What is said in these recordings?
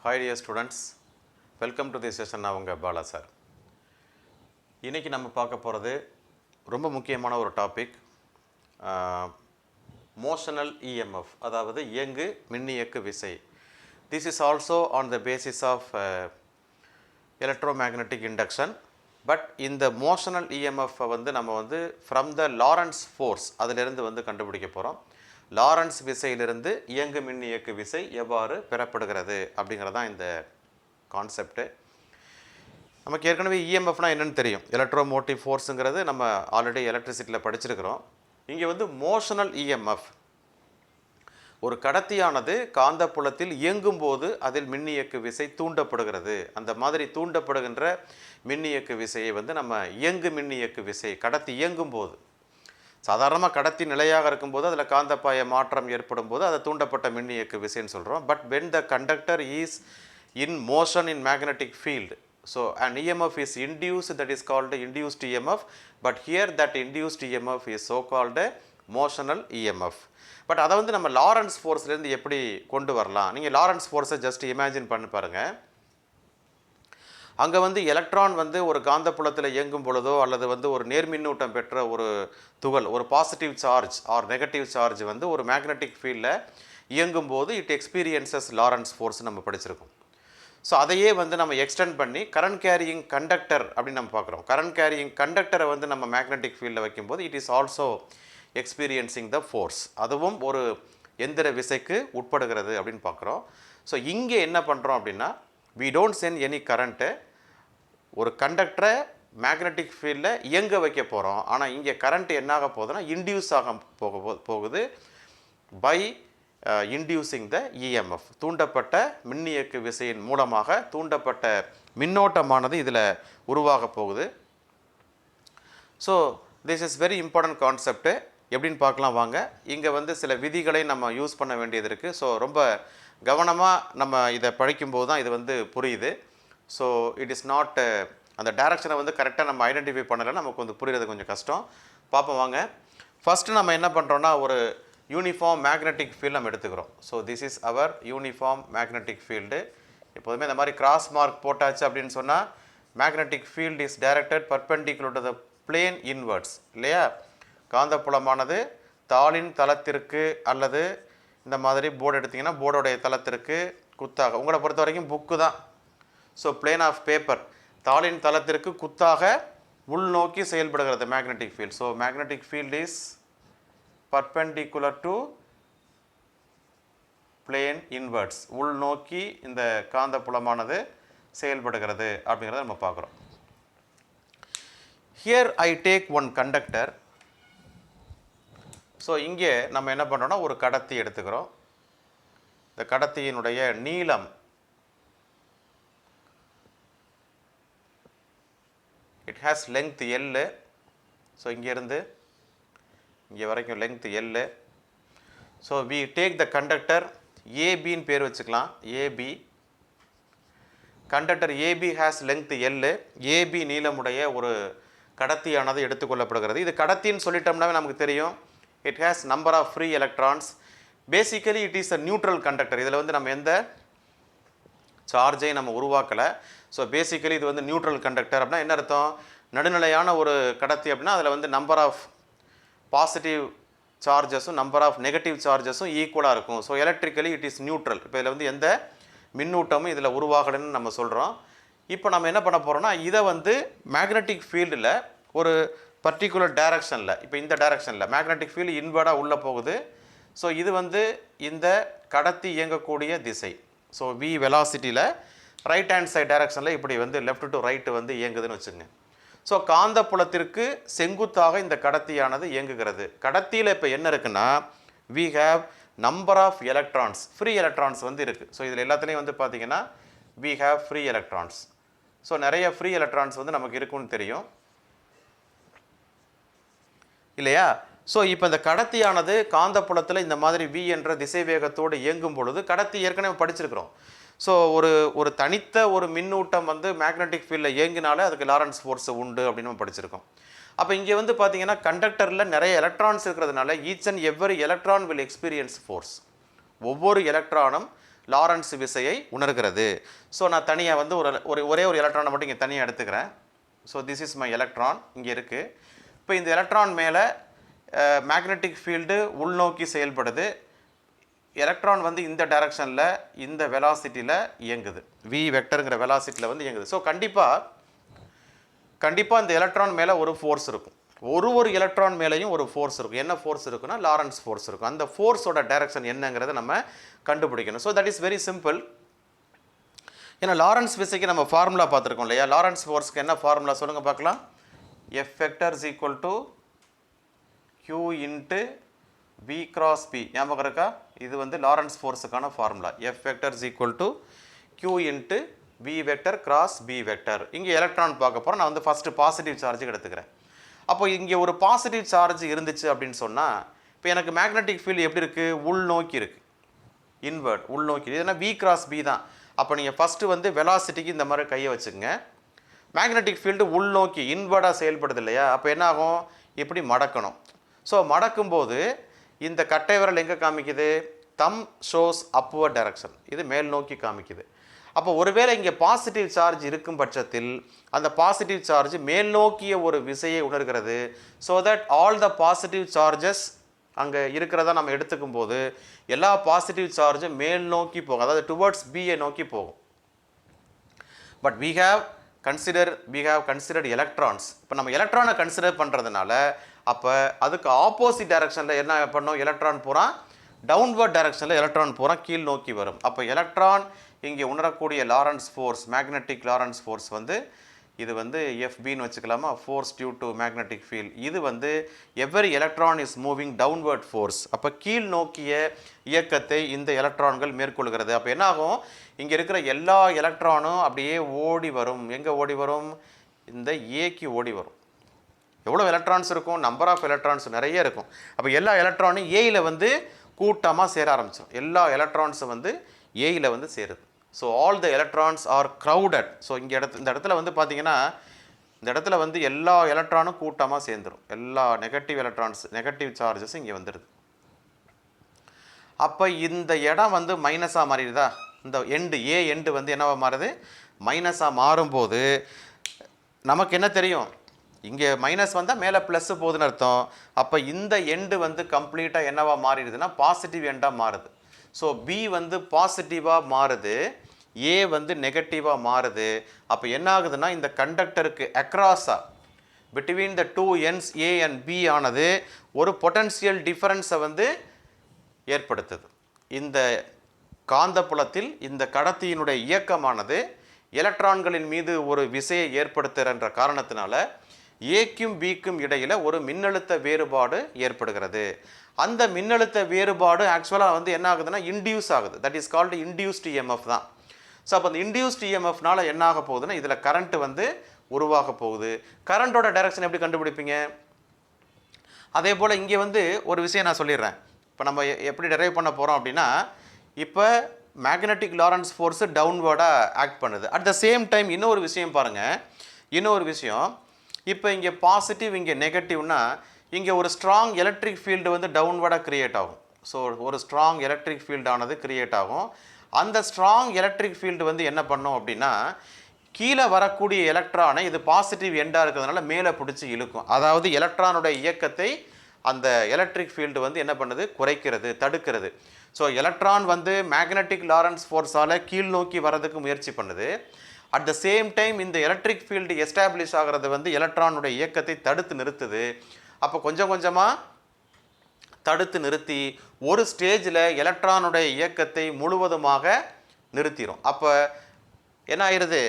Hi dear students, welcome to this session. நான் உங்கள் Bala sir. இன்றைக்கி நம்ம பார்க்க போகிறது ரொம்ப முக்கியமான ஒரு டாபிக், மோஷனல் இஎம்எஃப், அதாவது இயங்கு மின்னியக்கு விசை. This is also on the basis of electromagnetic induction. But இந்த மோஷனல் இஎம்எஃப்பை நம்ம ஃப்ரம் த லாரன்ஸ் ஃபோர்ஸ் அதிலிருந்து கண்டுபிடிக்க போகிறோம். லாரன்ஸ் விசையிலிருந்து இயங்கு மின்னியக்கு விசை எவ்வாறு பெறப்படுகிறது அப்படிங்கிறது தான் இந்த கான்செப்டு. நமக்கு ஏற்கனவே இஎம்எஃப்னால் என்னென்னு தெரியும். எலக்ட்ரோமோட்டிவ் ஃபோர்ஸுங்கிறது நம்ம ஆல்ரெடி எலக்ட்ரிசிட்டியில் படிச்சிருக்கிறோம். இங்கே மோஷனல் இஎம்எஃப், ஒரு கடத்தியானது காந்தப்புலத்தில் இயங்கும்போது அதில் மின்னியக்கு விசை தூண்டப்படுகிறது. அந்த மாதிரி தூண்டப்படுகின்ற மின்னியக்கு விசையை நம்ம இயங்கு மின்னியக்கு விசை, கடத்தி இயங்கும்போது, சாதாரணமாக கடத்தி நிலையாக இருக்கும்போது அதில் காந்தப்பாய மாற்றம் ஏற்படும் போது அதை தூண்டப்பட்ட மின்னியக்கு விசைன்னு சொல்கிறோம். But when the conductor is in motion in magnetic field, so an EMF is induced, that is called induced EMF. But here that induced EMF is so called motional EMF. But அதை நம்ம Lawrence ஃபோர்ஸ்லேருந்து எப்படி கொண்டு வரலாம்? நீங்கள் Lawrence ஃபோர்ஸை just imagine பண்ணி பாருங்கள். அங்கே எலக்ட்ரான் ஒரு காந்தப்புலத்தில் இயங்கும் பொழுதோ அல்லது ஒரு நேர்மின்னூட்டம் பெற்ற ஒரு துகள், ஒரு positive charge or negative charge ஒரு மேக்னெட்டிக் ஃபீல்டில் இயங்கும் போது இட் எக்ஸ்பீரியன்சஸ் லாரன்ஸ் ஃபோர்ஸ் நம்ம படிச்சிருக்கோம். ஸோ அதையே நம்ம எக்ஸ்டெண்ட் பண்ணி கரண்ட் கேரியிங் கண்டக்டர் அப்படின்னு நம்ம பார்க்குறோம். கரண்ட் கேரியிங் கண்டக்டரை நம்ம மேக்னெட்டிக் ஃபீல்டில் வைக்கும்போது it is also experiencing the force, அதுவும் ஒரு எந்திர விசைக்கு உட்படுகிறது அப்படின்னு பார்க்குறோம். ஸோ இங்கே என்ன பண்ணுறோம் அப்படின்னா, we don't send any current, ஒரு கண்டக்டரை மேக்னெட்டிக் ஃபீல்டில் இயங்க வைக்க போகிறோம். ஆனால் இங்கே கரண்ட் என்னாக போகுதுன்னா இன்டியூஸ் ஆக போகுது பை இன்டியூசிங் த இஎம்எஃப். தூண்டப்பட்ட மின்னியக்கு விசையின் மூலமாக தூண்டப்பட்ட மின்னோட்டமானது இதில் உருவாக போகுது. So this is very important concept. எப்படின்னு பார்க்கலாம் வாங்க. இங்கே சில விதிகளை நம்ம யூஸ் பண்ண வேண்டியது இருக்குது. ஸோ ரொம்ப கவனமாக நம்ம இதை படிக்கும்போது தான் இது புரியுது. ஸோ இட் இஸ் நாட், அந்த டைரக்ஷனை கரெக்டாக நம்ம ஐடென்டிஃபை பண்ணலை, நமக்கு புரிகிறது கொஞ்சம் கஷ்டம். பார்ப்போம் வாங்க. ஃபஸ்ட்டு நம்ம என்ன பண்ணுறோன்னா, ஒரு யூனிஃபார்ம் மேக்னெட்டிக் ஃபீல்டு நம்ம எடுத்துக்கிறோம். So this is our uniform magnetic field. எப்போதுமே இந்த மாதிரி கிராஸ் மார்க் போட்டாச்சு அப்படின்னு சொன்னால் magnetic field is directed perpendicular to the plane inwards, இல்லையா? காந்தப்புலமானது தாளின் தளத்திற்கு அல்லது இந்த மாதிரி போர்டு எடுத்திங்கன்னா போர்டோடைய தளத்திற்கு குத்தாக, உங்களை பொறுத்த வரைக்கும் புக்கு தான். ஸோ பிளேன் ஆஃப் பேப்பர், தாளின் தளத்திற்கு குத்தாக உள்நோக்கி செயல்படுகிறது magnetic field. So magnetic field is perpendicular to plane inwards, உள்நோக்கி இந்த காந்தப்புலமானது செயல்படுகிறது அப்படிங்கிறத நம்ம பார்க்குறோம். Here I take one conductor. So இங்கே நம்ம என்ன பண்ணுறோன்னா, ஒரு கடத்தி எடுத்துக்கிறோம். இந்த கடத்தியினுடைய நீளம் it has length L. So இங்கேருந்து இங்கே வரைக்கும் length L. So we take the conductor ஏபின்னு பேர் வச்சுக்கலாம், AB. Conductor AB has length L. ஏபி நீளமுடைய ஒரு கடத்தியானது எடுத்துக்கொள்ளப்படுகிறது. இது கடத்தின்னு சொல்லிட்டோம்னாவே நமக்கு தெரியும், it has number of free electrons. Basically it is a neutral conductor. இதில் நம்ம எந்த சார்ஜை நம்ம உருவாக்கலை. ஸோ பேசிக்கலி இது நியூட்ரல் கண்டக்டர் அப்படின்னா என்ன அர்த்தம்? நடுநிலையான ஒரு கடத்தி அப்படின்னா அதில் நம்பர் ஆஃப் பாசிட்டிவ் சார்ஜஸும் நம்பர் ஆஃப் நெகட்டிவ் சார்ஜஸும் ஈக்குவலாக இருக்கும். So electrically it is neutral. இப்போ இதில் எந்த மின்னூட்டமும் இதில் உருவாகலைன்னு நம்ம சொல்கிறோம். இப்போ நம்ம என்ன பண்ண போகிறோம்னா, இதை மேக்னெட்டிக் ஃபீல்டில் ஒரு பர்டிகுலர் டைரக்ஷனில், இப்போ இந்த டைரக்ஷனில் மேக்னெட்டிக் ஃபீல்டு இன்வர்டாக உள்ளே போகுது. ஸோ இது இந்த கடத்தி இயங்கக்கூடிய திசை. ஸோ வி வெலாசிட்டியில் ரைட் ஹேண்ட் சைட் டைரக்ஷனில் இப்படி லெஃப்ட் டு ரைட்டு இயங்குதுன்னு வச்சுங்க. ஸோ காந்தப்புலத்திற்கு செங்குத்தாக இந்த கடத்தியானது இயங்குகிறது. கடத்தியில் இப்போ என்ன இருக்குன்னா, we have number of electrons, free electrons இருக்குது. ஸோ இதில் எல்லாத்துலேயும் பார்த்தீங்கன்னா we have free electrons. So நிறைய ஃப்ரீ எலக்ட்ரான்ஸ் நமக்கு இருக்குன்னு தெரியும், இல்லையா? ஸோ இப்போ இந்த கடத்தியானது காந்தப்புலத்தில் இந்த மாதிரி V என்ற திசை வேகத்தோடு இயங்கும் பொழுது, கடத்தி ஏற்கனவே படிச்சிருக்கிறோம். ஸோ ஒரு தனித்த ஒரு மின்னூட்டம் மேக்னெட்டிக் ஃபீல்டில் இயங்கினாலே அதுக்கு லாரன்ஸ் ஃபோர்ஸ் உண்டு அப்படின்னு நம்ம படிச்சிருக்கோம். அப்போ இங்கே பார்த்தீங்கன்னா கண்டக்டரில் நிறைய எலக்ட்ரான்ஸ் இருக்கிறதுனால each and every electron will experience force. ஒவ்வொரு எலக்ட்ரானும் லாரன்ஸ் விசையை உணர்கிறது. ஸோ நான் தனியாக வந்து ஒரே ஒரு எலக்ட்ரானை மட்டும் இங்கே தனியாக எடுத்துக்கிறேன். So this is my electron இங்கே இருக்குது. இப்போ இந்த எலக்ட்ரான் மேலே மேக்னெட்டிக் ஃபீல்டு உள்நோக்கி செயல்படுது. எலக்ட்ரான் வந்து இந்த டைரக்ஷனில் இந்த வெலாசிட்டியில் இயங்குது, வி வெக்டருங்கிற வெலாசிட்டியில் வந்து இயங்குது. ஸோ கண்டிப்பாக இந்த எலக்ட்ரான் மேலே ஒரு ஃபோர்ஸ் இருக்கும். ஒரு எலக்ட்ரான் மேலேயும் ஒரு ஃபோர்ஸ் இருக்கும். என்ன ஃபோர்ஸ் இருக்குன்னா லாரன்ஸ் ஃபோர்ஸ் இருக்கும். அந்த ஃபோர்ஸோட டைரக்ஷன் என்னங்கிறத நம்ம கண்டுபிடிக்கணும். So that is very simple. ஏன்னா லாரன்ஸ் விசைக்கு நம்ம ஃபார்முலா பார்த்துருக்கோம் இல்லையா? லாரன்ஸ் ஃபோர்ஸ்க்கு என்ன ஃபார்முலா சொல்லுங்கள் பார்க்கலாம். F vector is equal to q into v cross p. ஞாபகம் இருக்கா? இது வந்து லாரன்ஸ் ஃபோர்ஸுக்கான formula. F vector is equal to q into v vector cross b vector. இங்கே எலக்ட்ரான் பார்க்க போகிறோம். நான் வந்து ஃபஸ்ட்டு பாசிட்டிவ் சார்ஜுக்கு எடுத்துக்கிறேன். அப்போ இங்கே ஒரு பாசிட்டிவ் சார்ஜ் இருந்துச்சு அப்படின்னு சொன்னால் இப்போ எனக்கு மேக்னெட்டிக் ஃபீல்டு எப்படி இருக்குது? உள்நோக்கி இருக்குது, இன்வெர்ட் உள்நோக்கி. இதுனா v கிராஸ் b தான். அப்போ நீங்கள் ஃபஸ்ட்டு வந்து வெலாசிட்டிக்கு இந்த மாதிரி கையை வச்சுக்கோங்க. மேக்னெட்டிக் ஃபீல்டு உள்நோக்கி இன்வெர்டாக செயல்படுது இல்லையா? அப்போ என்ன ஆகும்? இப்படி மடக்கணும். ஸோ மடக்கும்போது இந்த கட்டை விரல் எங்கே காமிக்குது? தம் ஷோஸ் அப்வர்ட் டைரக்ஷன், இது மேல் நோக்கி காமிக்குது. அப்போ ஒருவேளை இங்கே பாசிட்டிவ் சார்ஜ் இருக்கும் பட்சத்தில் அந்த பாசிட்டிவ் சார்ஜ் மேல் நோக்கிய ஒரு விசையை உணர்கிறது. So that all the positive charges அங்கே இருக்கிறதா நம்ம எடுத்துக்கும் போது எல்லா பாசிட்டிவ் சார்ஜும் மேல் நோக்கி போகும், அதாவது டுவர்ட்ஸ் பியை நோக்கி போகும். But we have considered electrons. இப்போ நம்ம எலக்ட்ரானை கன்சிடர் பண்ணுறதுனால அப்போ அதுக்கு ஆப்போசிட் டைரக்ஷனில் என்ன பண்ணோம்? எலக்ட்ரான் பூரா டவுன்வர்ட் டைரக்ஷனில் எலக்ட்ரான் பூரா கீழ் நோக்கி வரும். அப்போ எலக்ட்ரான் இங்கே உணரக்கூடிய Lorentz force, magnetic Lorentz force வந்து இது வந்து எஃபின்னு வச்சுக்கலாமா? Force due to magnetic field. இது வந்து every electron is moving downward force. அப்போ கீழ் நோக்கிய இயக்கத்தை இந்த எலக்ட்ரான்கள் மேற்கொள்கிறது. அப்போ என்ன ஆகும்? இங்கே இருக்கிற எல்லா எலக்ட்ரானும் அப்படியே ஓடி வரும். எங்கே ஓடி வரும்? இந்த ஏக்கு ஓடி வரும். எவ்வளோ எலக்ட்ரான்ஸ் இருக்கும்? நம்பர் ஆஃப் எலக்ட்ரான்ஸ் நிறைய இருக்கும். அப்போ எல்லா எலக்ட்ரானும் ஏயில் வந்து கூட்டமாக சேர ஆரம்பிச்சோம். எல்லா எலக்ட்ரான்ஸும் வந்து ஏயில் வந்து சேருது. So all the electrons R crowded. So இந்த இடத்துல வந்து பார்த்தீங்கன்னா இந்த இடத்துல வந்து எல்லா எலக்ட்ரானும் கூட்டமாக சேர்ந்துடும். எல்லா நெகட்டிவ் சார்ஜஸ் இங்கே வந்துடுது. அப்போ இந்த இடம் வந்து மைனஸாக மாறிடுதா? இந்த எண்டு வந்து என்னவா மாறுது? மைனஸாக மாறும்போது நமக்கு என்ன தெரியும்? இங்கே மைனஸ் வந்தால் மேலே ப்ளஸ் போகுதுன்னு அர்த்தம். அப்போ இந்த எண்டு வந்து கம்ப்ளீட்டாக என்னவா மாறிடுதுன்னா பாசிட்டிவ் எண்டாக மாறுது. ஸோ பி வந்து பாசிட்டிவாக மாறுது, ஏ வந்து நெகட்டிவாக மாறுது. அப்போ என்ன ஆகுதுன்னா இந்த கண்டக்டருக்கு அக்ராஸாக between the two ends A and B ஆனது ஒரு பொட்டன்ஷியல் டிஃபரன்ஸை வந்து ஏற்படுத்துது. இந்த காந்தப்புலத்தில் இந்த கடத்தியினுடைய இயக்கமானது எலக்ட்ரான்களின் மீது ஒரு விசையை ஏற்படுத்துகிற காரணத்தினால ஏக்கும் பிக்கும் இடையில் ஒரு மின்னழுத்த வேறுபாடு ஏற்படுகிறது. அந்த மின்னழுத்த வேறுபாடு ஆக்சுவலாக வந்து என்ன ஆகுதுன்னா இன்டியூஸ் ஆகுது. That is called induced EMF தான். ஸோ அப்போ அந்த இன்டியூஸ்ட் இஎம்எஃப்னால என்ன ஆக போகுதுன்னா இதில் கரண்ட் வந்து உருவாக போகுது. கரண்ட்டோட டைரக்ஷன் எப்படி கண்டுபிடிப்பீங்க? அதே போல் இங்கே வந்து ஒரு விஷயம் நான் சொல்லிடுறேன். இப்போ நம்ம எப்படி டெரைவ் பண்ண போகிறோம் அப்படின்னா, இப்போ மேக்னெட்டிக் லாரன்ஸ் ஃபோர்ஸு டவுன்வர்டாக ஆக்ட் பண்ணுது. அட் த சேம் டைம் இன்னொரு விஷயம் பாருங்கள். இன்னொரு விஷயம், இப்போ இங்கே பாசிட்டிவ் இங்கே நெகட்டிவ்னா இங்கே ஒரு ஸ்ட்ராங் எலக்ட்ரிக் ஃபீல்டு வந்து டவுன்வர்டாக க்ரியேட் ஆகும். ஸோ ஒரு ஸ்ட்ராங் எலக்ட்ரிக் ஃபீல்டானது க்ரியேட் ஆகும். அந்த ஸ்ட்ராங் எலக்ட்ரிக் ஃபீல்டு வந்து என்ன பண்ணும் அப்படின்னா கீழே வரக்கூடிய எலக்ட்ரானை இது பாசிட்டிவ் எண்டாக இருக்கிறதுனால மேலே பிடிச்சி இழுக்கும். அதாவது எலக்ட்ரானுடைய இயக்கத்தை அந்த எலக்ட்ரிக் ஃபீல்டு வந்து என்ன பண்ணுது? குறைக்கிறது, தடுக்கிறது. ஸோ எலக்ட்ரான் வந்து மேக்னெட்டிக் லாரன்ஸ் ஃபோர்ஸால் கீழ் நோக்கி வரதுக்கு முயற்சி பண்ணுது. அட் த சேம் டைம் இந்த எலக்ட்ரிக் ஃபீல்டு எஸ்டாப்ளிஷ் ஆகிறது வந்து எலக்ட்ரானுடைய இயக்கத்தை தடுத்து நிறுத்துது. அப்போ கொஞ்சம் கொஞ்சமாக தடுத்து நிறுத்தி ஒரு ஸ்டேஜில் எலக்ட்ரானுடைய இயக்கத்தை முழுவதுமாக நிறுத்திடும். அப்போ என்ன ஆயிடுது?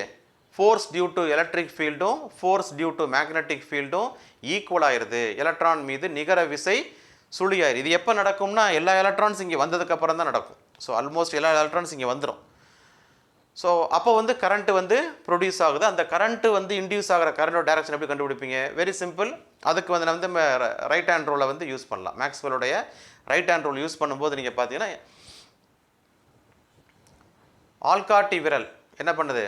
ஃபோர்ஸ் டியூ டு எலக்ட்ரிக் ஃபீல்டும் ஃபோர்ஸ் டியூ டு மேக்னெட்டிக் ஃபீல்டும் ஈக்குவல் ஆயிடுது. எலக்ட்ரான் மீது நிகர விசை சுழியாயிரு. இது எப்போ நடக்கும்னா எல்லா எலக்ட்ரான்ஸ் இங்கே வந்ததுக்கப்புறம் தான் நடக்கும். ஸோ ஆல்மோஸ்ட் எல்லா எலக்ட்ரான்ஸ் இங்கே வந்துடும். ஸோ அப்போ வந்து கரண்ட்டு வந்து ப்ரொடியூஸ் ஆகுது. அந்த கரண்ட்டு வந்து இன்டியூஸ் ஆகிற கரண்டோட டைரக்ஷன் எப்படி கண்டுபிடிப்பீங்க? Very simple. அதுக்கு வந்து நம்ம வந்து ரைட் ஹேண்ட் ரூலை வந்து யூஸ் பண்ணலாம். மேக்ஸ்வெல்லுடைய ரைட் ஹேண்ட் ரூல் யூஸ் பண்ணும்போது நீங்கள் பார்த்தீங்கன்னா ஆள்காட்டி விரல் என்ன பண்ணுது?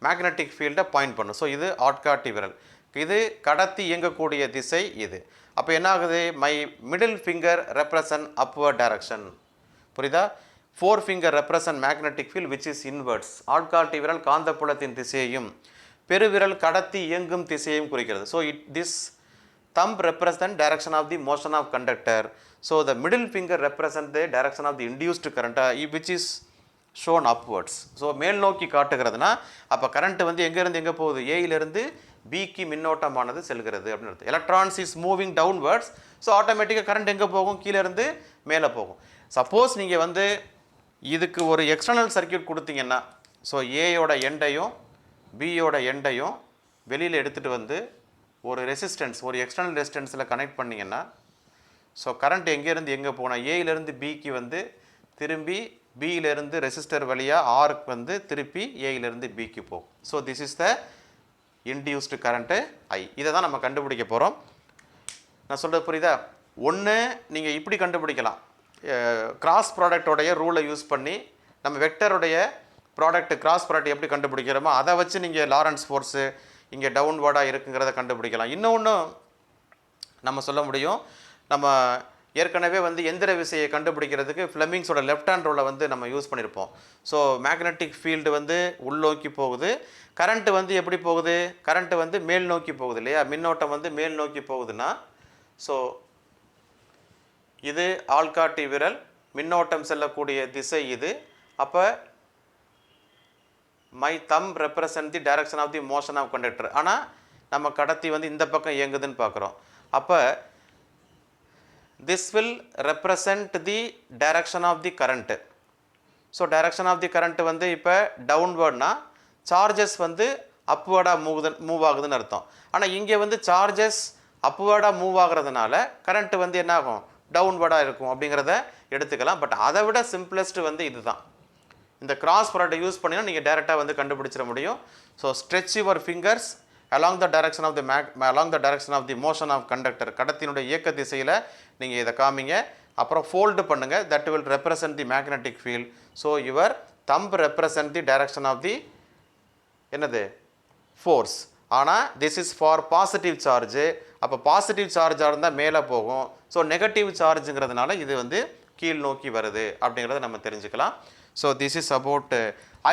மேக்னெட்டிக் ஃபீல்டை பாயிண்ட் பண்ணும். ஸோ இது ஆட்காட்டி விரல், இது கடத்தி இயங்கக்கூடிய திசை இது. அப்போ என்ன ஆகுது? My middle finger represent upward direction. புரியுதா? forefinger represent magnetic field which is inverse. ஆள்காட்டி விரல் காந்தப்புலத்தின் திசையையும் பெருவிரல் கடத்தி இயங்கும் திசையையும் குறிக்கிறது. So this thumb represent direction of the motion of conductor. So the middle finger represent the direction of the induced current which is shown upwards. So மேல் நோக்கி காட்டுகிறதுனா அப்ப கரண்ட் வந்து எங்க இருந்து எங்க போகுது? A இலிருந்து B க்கு மின்னோட்டமானது செல்கிறது அப்படினு அர்த்தம். Electrons is moving downwards. So ஆட்டோமேட்டிக்காக கரண்ட் எங்கே போகும்? கீழே இருந்து மேலே போகும். சப்போஸ் நீங்கள் வந்து இதுக்கு ஒரு எக்ஸ்டர்னல் சர்க்யூட் கொடுத்தீங்கன்னா, ஸோ ஏயோட எண்டையும் பியோட எண்டையும் வெளியில் எடுத்துகிட்டு வந்து ஒரு ரெசிஸ்டன்ஸ், ஒரு எக்ஸ்டர்னல் ரெசிஸ்டன்ஸில் கனெக்ட் பண்ணிங்கன்னா, ஸோ கரண்ட் எங்கேருந்து எங்கே போனால் ஏயிலேருந்து பிக்கு வந்து திரும்பி பியிலேருந்து ரெசிஸ்டர் வழியாக ஆருக்கு வந்து திருப்பி ஏயிலேருந்து பிக்கு போகும். So this is the induced current I. இதை தான் நம்ம கண்டுபிடிக்க போகிறோம். நான் சொல்கிறது புரியுதா? ஒன்று நீங்கள் இப்படி கண்டுபிடிக்கலாம், கிராஸ் ப்ராடக்டோடைய ரூலை யூஸ் பண்ணி நம்ம வெக்டருடைய ப்ராடக்ட் கிராஸ் ப்ராடக்ட் எப்படி கண்டுபிடிக்கிறோமோ அதை வச்சு நீங்கள் லாரன்ஸ் ஃபோர்ஸு இங்கே டவுன்வர்டாக இருக்குங்கிறத கண்டுபிடிக்கலாம். இன்னொன்று நம்ம சொல்ல முடியும், நம்ம ஏற்கனவே வந்து எந்திர விசையை கண்டுபிடிக்கிறதுக்கு ஃப்ளெமிங்ஸோட லெஃப்ட் ஹேண்ட் ரூலை வந்து நம்ம யூஸ் பண்ணியிருப்போம். ஸோ மேக்னெட்டிக் ஃபீல்டு வந்து உள்நோக்கி போகுது, கரண்ட்டு வந்து எப்படி போகுது? கரண்ட்டு வந்து மேல் நோக்கி போகுது இல்லையா? மின்னோட்டம் வந்து மேல் நோக்கி போகுதுன்னா, ஸோ இது ஆள்காட்டி விரல், மின்னோட்டம் செல்லக்கூடிய திசை இது. அப்போ my thumb represent the direction of the motion of conductor. ஆனால் நம்ம கடத்தி வந்து இந்த பக்கம் இயங்குதுன்னு பார்க்குறோம். அப்போ this will represent the direction of the current. So direction of the current வந்து இப்போ டவுன்வர்ட்னா சார்ஜஸ் வந்து அப்வர்டாக மூவ் ஆகுதுன்னு அர்த்தம். ஆனால் இங்கே வந்து சார்ஜஸ் அப்வர்டாக மூவ் ஆகுறதுனால கரண்ட் வந்து என்ன ஆகும்? டவுன்வர்டாக இருக்கும் அப்படிங்கிறத எடுத்துக்கலாம். பட் அதை விட சிம்பிளஸ்ட் வந்து இதுதான். இந்த கிராஸ் ப்ராடக்டை யூஸ் பண்ணினா நீங்கள் டேரெக்டாக வந்து கண்டுபிடிச்சிட முடியும். So stretch your fingers along the direction of the motion of conductor. கடத்தினுடைய இயக்க திசையில் நீங்கள் இதை காமிங்க. அப்புறம் ஃபோல்டு பண்ணுங்கள். that will represent the magnetic field. so your thumb represent the direction of the என்னது force. ஆனால் this is for positive charge. அப்போ பாசிட்டிவ் சார்ஜாக இருந்தால் மேலே போகும். ஸோ நெகட்டிவ் சார்ஜுங்கிறதுனால இது வந்து கீழ் நோக்கி வருது அப்படிங்கிறத நம்ம தெரிஞ்சுக்கலாம். So this is about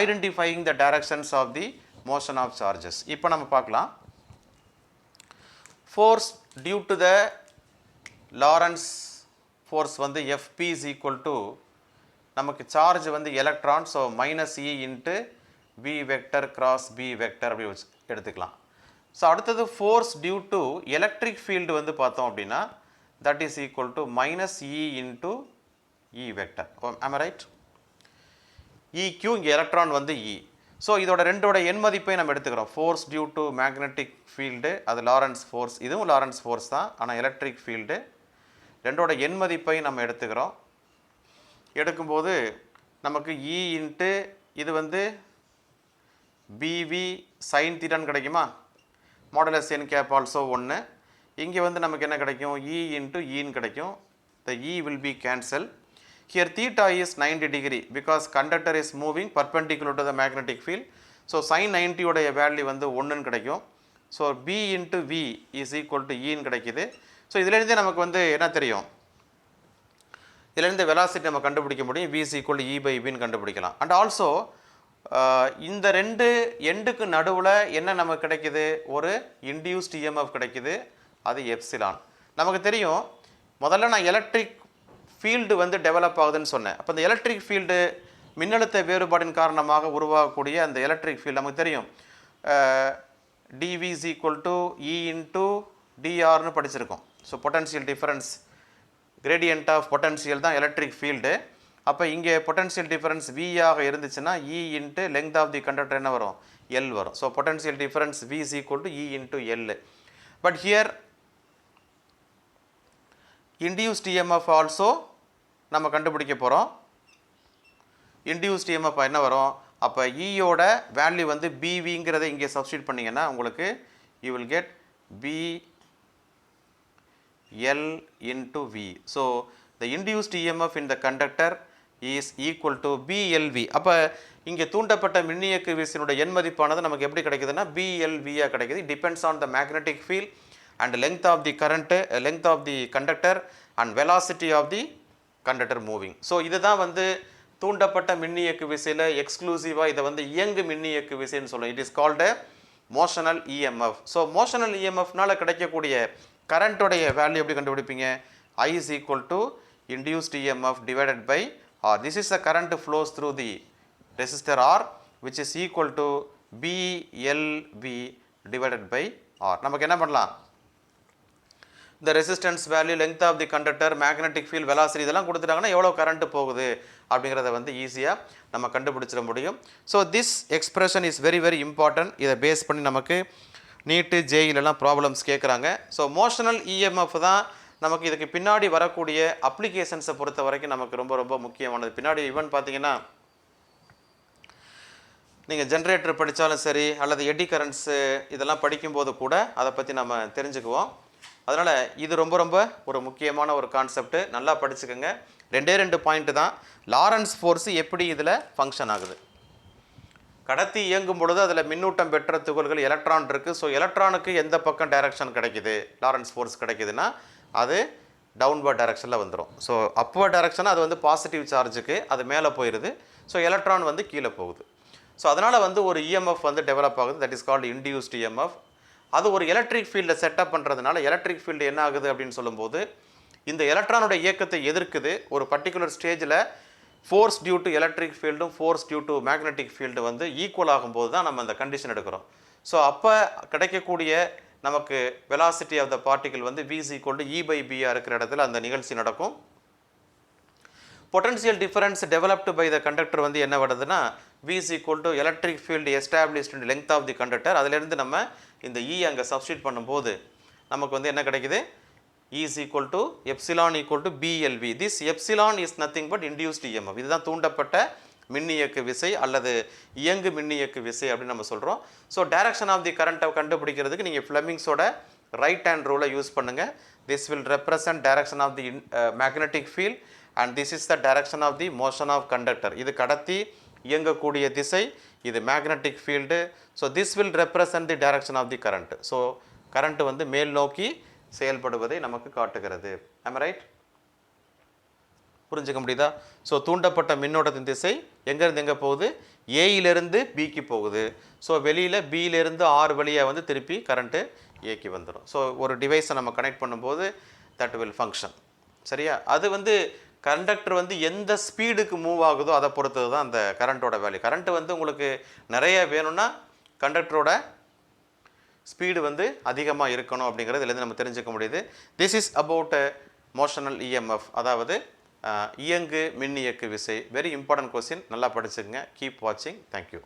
identifying the directions of the motion of charges. இப்போ நம்ம பார்க்கலாம், force due to the Lorentz force வந்து Fp is equal to நமக்கு சார்ஜ் வந்து electron, so minus E into V vector cross B vector அப்படி வச்சு எடுத்துக்கலாம். So அடுத்தது force due to electric field வந்து பார்த்தோம் அப்படின்னா that is equal to minus E into E vector. Am I right? இக்யூ இங்கே எலக்ட்ரான் வந்து இ. ஸோ இதோட ரெண்டோட எண் மதிப்பை நம்ம எடுத்துக்கிறோம். Force due to magnetic field அது லாரன்ஸ் ஃபோர்ஸ், இதுவும் லாரன்ஸ் ஃபோர்ஸ் தான், ஆனால் எலக்ட்ரிக் ஃபீல்டு. ரெண்டோட எண் மதிப்பை நம்ம எடுத்துக்கிறோம். எடுக்கும்போது நமக்கு இ இன்ட்டு இது வந்து பிவி சைன் தீட்டான்னு கிடைக்குமா? மாடுலஸ் என் கேப் ஆல்சோ 1. இங்கே வந்து நமக்கு என்ன கிடைக்கும்? இ இன்ட்டு ஈன்னு கிடைக்கும். The E will be cancel. Here theta is 90 degree because conductor is moving perpendicular to the magnetic field. So sin 90 உடைய வேல்யூ வந்து 1ன்னு கிடைக்கும். So B into V is equal to Eன்னு கிடைக்குது. ஸோ இதிலேருந்தே நமக்கு வந்து என்ன தெரியும்? இதிலேருந்து வெலாசிட்டி நம்ம கண்டுபிடிக்க முடியும். V is equal to E by Vன்னு கண்டுபிடிக்கலாம். அண்ட் ஆல்சோ இந்த ரெண்டு எண்டுக்கு நடுவில் என்ன நமக்கு கிடைக்குது? ஒரு இன்டியூஸ்ட் EMF கிடைக்குது, அது எப்சிலான். நமக்கு தெரியும் முதல்ல நான் எலக்ட்ரிக் ஃபீல்டு வந்து டெவலப் ஆகுதுன்னு சொன்னேன். அப்போ இந்த எலக்ட்ரிக் ஃபீல்டு மின்னழுத்த வேறுபாடின் காரணமாக உருவாகக்கூடிய அந்த எலக்ட்ரிக் ஃபீல்டு நமக்கு தெரியும். D V is equal to E into டிஆர்னு படிச்சிருக்கோம். So potential difference, gradient of potential தான் எலக்ட்ரிக் ஃபீல்டு. அப்போ இங்கே பொட்டன்ஷியல் டிஃபரன்ஸ் வியாக இருந்துச்சுன்னா E into length of the conductor என்ன வரும்? எல் வரும். So potential difference V is equal to E into L. But here induced EMF also நம்ம கண்டுபிடிக்க போகிறோம். இன்டியூஸ்ட் EMF என்ன வரும்? அப்போ ஈயோட வேல்யூ வந்து பிவிங்கிறத இங்கே சப்ஸ்டியூட் பண்ணிங்கன்னா உங்களுக்கு you will get BL into V. So the induced EMF in the conductor is equal to BLV. அப்போ இங்கே தூண்டப்பட்ட மின்னியக்கு விசையினுடைய எண் மதிப்பானது நமக்கு எப்படி கிடைக்குதுன்னா BLVயாக கிடைக்குது. It depends on the magnetic field and length of the current, length of the conductor and velocity of the conductor moving. So இதுதான் வந்து தூண்டப்பட்ட மின்னியக்கு விசையில் எக்ஸ்க்ளூசிவாக இதை வந்து இயங்கு மின்னியக்கு விசைன்னு சொல்லுவோம். It is called motional EMF. So motional இஎம்எஃப்னால கிடைக்கக்கூடிய கரண்ட்டோடைய வேல்யூ எப்படி கண்டுபிடிப்பீங்க? I is equal to induced EMF divided by R. This is the current flows through the resistor R, which is equal to BLV divided by R. நமக்கு என்ன பண்ணலாம்? The resistance value, length of the conductor, magnetic field, velocity இதெல்லாம் கொடுத்துட்டாங்கன்னா எவ்வளோ current போகுது அப்படிங்கிறத வந்து ஈஸியாக நம்ம கண்டுபிடிச்சிட முடியும். So this expression is very very important. இதை பேஸ் பண்ணி நமக்கு நீட்டு ஜேஇலெலாம் ப்ராப்ளம்ஸ் கேட்குறாங்க. ஸோ மோஷனல் இஎம்எஃப் தான் நமக்கு இதுக்கு பின்னாடி வரக்கூடிய அப்ளிகேஷன்ஸை பொறுத்த வரைக்கும் நமக்கு ரொம்ப ரொம்ப முக்கியமானது. பின்னாடி ஈவன் பார்த்தீங்கன்னா நீங்கள் ஜென்ரேட்டர் படித்தாலும் சரி அல்லது எடி கரண்ட்ஸு இதெல்லாம் படிக்கும்போது கூட அதை பற்றி நம்ம தெரிஞ்சுக்குவோம். அதனால் இது ரொம்ப ரொம்ப ஒரு முக்கியமான ஒரு கான்செப்ட்டு. நல்லா படிச்சுக்கோங்க. 2 பாயிண்ட்டு தான். லாரன்ஸ் ஃபோர்ஸு எப்படி இதில் ஃபங்க்ஷன் ஆகுது. கடத்தி இயங்கும் பொழுது அதில் மின்னூட்டம் பெற்ற துகள்கள் எலக்ட்ரான் இருக்குது. ஸோ எலக்ட்ரானுக்கு எந்த பக்கம் டைரக்ஷன் கிடைக்குது, லாரன்ஸ் ஃபோர்ஸ் கிடைக்குதுன்னா அது டவுன்வர்ட் டைரக்ஷனில் வந்துடும். ஸோ அப்வர்ட் டைரக்ஷனாக அது வந்து பாசிட்டிவ் சார்ஜுக்கு அது மேலே போயிடுது. ஸோ எலக்ட்ரான் வந்து கீழே போகுது. ஸோ அதனால் வந்து ஒரு இஎம்எஃப் வந்து டெவலப் ஆகுது. That is called induced EMF. அது ஒரு எலக்ட்ரிக் ஃபீல்டை செட்டப் பண்ணுறதுனால எலக்ட்ரிக் ஃபீல்டு என்ன ஆகுது அப்படின்னு சொல்லும்போது இந்த எலக்ட்ரானோட இயக்கத்தை எதிர்க்குது. ஒரு பர்டிகுலர் ஸ்டேஜில் ஃபோர்ஸ் டியூ டு எலக்ட்ரிக் ஃபீல்டும் force due to magnetic field வந்து ஈக்குவல் ஆகும்போது தான் நம்ம அந்த கண்டிஷன் எடுக்கிறோம். ஸோ அப்போ கிடைக்கக்கூடிய நமக்கு வெலாசிட்டி ஆஃப் த பார்ட்டிகிள் வந்து v is equal to E/B இருக்கிற இடத்துல அந்த நிகழ்ச்சி நடக்கும். Potential difference developed by the conductor வந்து என்ன வருதுன்னா v is equal to electric field established in length of the conductor. அதிலிருந்து நம்ம இந்த E அங்கே சப்ஸ்டியூட் பண்ணும்போது நமக்கு வந்து என்ன கிடைக்குது? E is equal to epsilon equal to BLV. This epsilon is nothing but induced EMF. இதுதான் தூண்டப்பட்ட மின்னியக்கு விசை அல்லது இயங்கு மின்னியக்கு விசை அப்படின்னு நம்ம சொல்கிறோம். ஸோ டைரக்ஷன் ஆஃப் தி கரண்ட்டை கண்டுபிடிக்கிறதுக்கு நீங்கள் ஃப்ளெமிங்ஸோட ரைட் ஹேண்ட் ரூலை யூஸ் பண்ணுங்கள். This will represent direction of the magnetic field and this is the direction of the motion of conductor. இது கடத்தி இயங்கக்கூடிய திசை, இது magnetic field. So this will represent the direction of the current. So current வந்து மேல் நோக்கி செயல்படுவதை நமக்கு காட்டுகிறது. am I right? புரிஞ்சுக்க முடியுதா? ஸோ தூண்டப்பட்ட மின்னோட்டத்தின் திசை எங்கேருந்து எங்கே போகுது? ஏயிலிருந்து பிக்கு போகுது. ஸோ வெளியில் பியிலிருந்து ஆர் வழியாக வந்து திருப்பி கரண்ட்டு ஏக்கு வந்துடும். ஸோ ஒரு டிவைஸை நம்ம கனெக்ட் பண்ணும்போது தட் வில் ஃபங்க்ஷன். சரியா? அது வந்து கண்டக்டர் வந்து எந்த ஸ்பீடுக்கு மூவ் ஆகுதோ அதை பொறுத்தது தான் அந்த கரண்ட்டோட வேல்யூ. கரண்ட்டு வந்து உங்களுக்கு நிறைய வேணும்னா கண்டக்டரோட ஸ்பீடு வந்து அதிகமாக இருக்கணும் அப்படிங்கிறது இதுலேருந்து நம்ம தெரிஞ்சுக்க முடியுது. This is about motional EMF, அதாவது இயங்கு மின்னியக்கு விசை. Very important question. நல்லா படிச்சுக்கங்க. கீப் வாட்சிங். தேங்க்யூ.